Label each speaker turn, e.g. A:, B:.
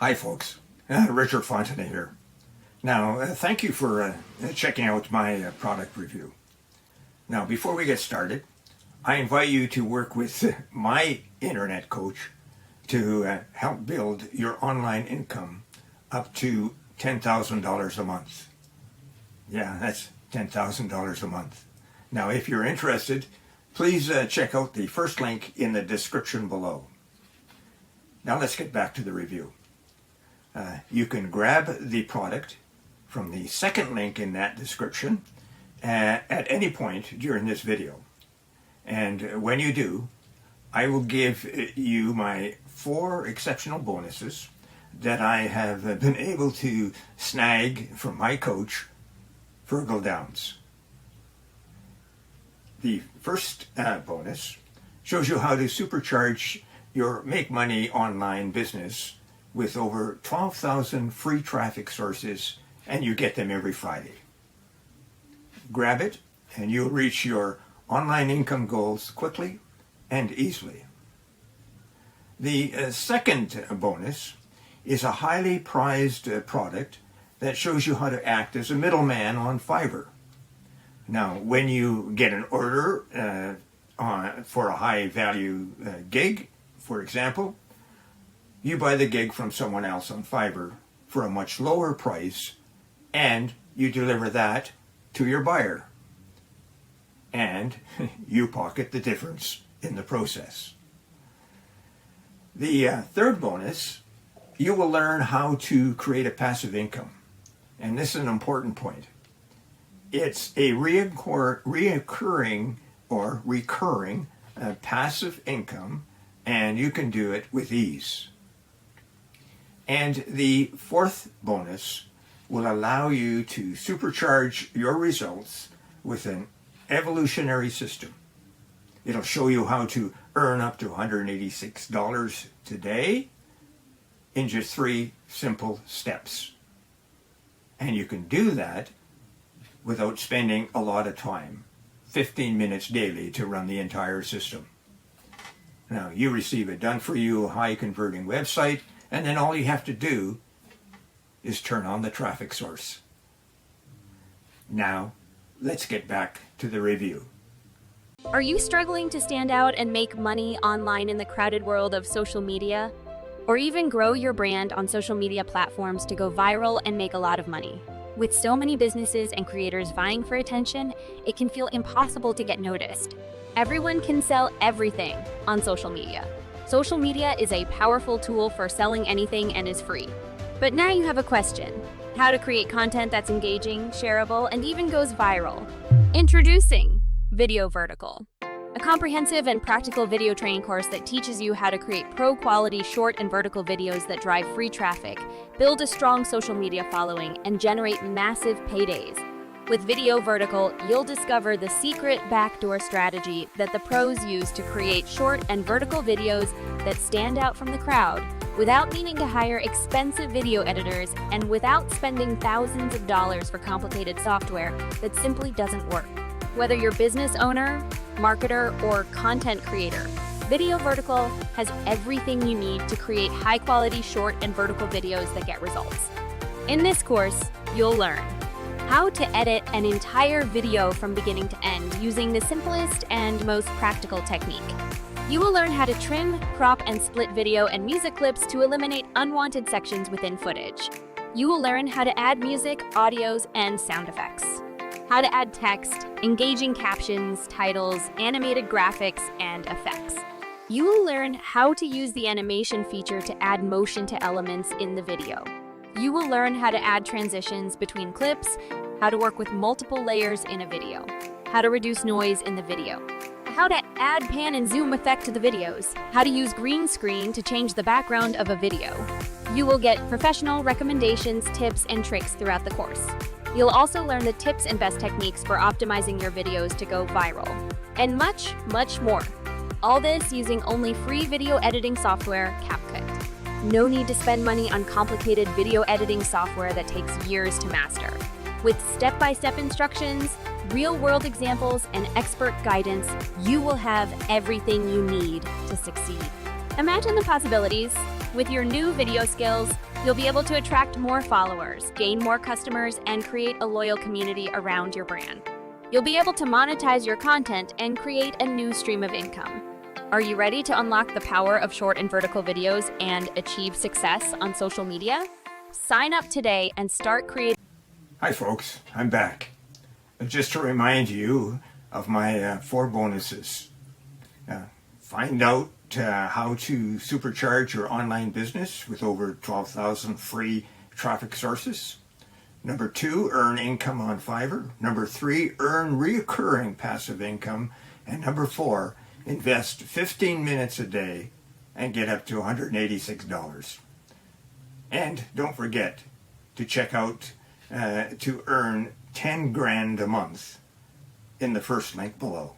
A: Hi folks, Richard Fontenay here. Now, thank you for checking out my product review. Now, before we get started, I invite you to work with my internet coach to help build your online income up to $10,000 a month. Yeah, that's $10,000 a month. Now, if you're interested, please check out the first link in the description below. Now let's get back to the review. You can grab the product from the second link in that description at any point during this video. And when you do, I will give you my 4 exceptional bonuses that I have been able to snag from my coach, Virgil Downs. The first bonus shows you how to supercharge your make money online business with over 12,000 free traffic sources, and you get them every Friday. Grab it and you'll reach your online income goals quickly and easily. The second bonus is a highly prized product that shows you how to act as a middleman on Fiverr. Now, when you get an order for a high value gig, for example, you buy the gig from someone else on Fiverr for a much lower price, and you deliver that to your buyer. And you pocket the difference in the process. The third bonus, you will learn how to create a passive income. And this is an important point. It's a reoccurring or recurring passive income, and you can do it with ease. And the fourth bonus will allow you to supercharge your results with an evolutionary system. It'll show you how to earn up to $186 today in just 3 simple steps. And you can do that without spending a lot of time, 15 minutes daily to run the entire system. Now, you receive a done-for-you, high-converting website, and then all you have to do is turn on the traffic source. Now, let's get back to the review.
B: Are you struggling to stand out and make money online in the crowded world of social media? Or even grow your brand on social media platforms to go viral and make a lot of money? With so many businesses and creators vying for attention, it can feel impossible to get noticed. Everyone can sell everything on social media. Social media is a powerful tool for selling anything and is free. But now you have a question: how to create content that's engaging, shareable, and even goes viral. Introducing Vidiyo Vertical, a comprehensive and practical video training course that teaches you how to create pro-quality short and vertical videos that drive free traffic, build a strong social media following, and generate massive paydays. With Vidiyo Vertical, you'll discover the secret backdoor strategy that the pros use to create short and vertical videos that stand out from the crowd without needing to hire expensive video editors and without spending thousands of dollars for complicated software that simply doesn't work. Whether you're business owner, marketer, or content creator, Vidiyo Vertical has everything you need to create high-quality short and vertical videos that get results. In this course, you'll learn how to edit an entire video from beginning to end using the simplest and most practical technique. You will learn how to trim, crop, and split video and music clips to eliminate unwanted sections within footage. You will learn how to add music, audios, and sound effects. How to add text, engaging captions, titles, animated graphics, and effects. You will learn how to use the animation feature to add motion to elements in the video. You will learn how to add transitions between clips, how to work with multiple layers in a video, how to reduce noise in the video, how to add pan and zoom effect to the videos, how to use green screen to change the background of a video. You will get professional recommendations, tips, and tricks throughout the course. You'll also learn the tips and best techniques for optimizing your videos to go viral, and much, much more. All this using only free video editing software, CapCut. No need to spend money on complicated video editing software that takes years to master. With step-by-step instructions, real-world examples, and expert guidance, you will have everything you need to succeed. Imagine the possibilities. With your new video skills, you'll be able to attract more followers, gain more customers, and create a loyal community around your brand. You'll be able to monetize your content and create a new stream of income. Are you ready to unlock the power of short and vertical videos and achieve success on social media? Sign up today and start creating.
A: Hi folks, I'm back. Just to remind you of my 4 bonuses. Find out how to supercharge your online business with over 12,000 free traffic sources. Number 2, earn income on Fiverr. Number 3, earn recurring passive income. And number 4, invest 15 minutes a day and get up to $186. And don't forget to check out to earn 10 grand a month in the first link below.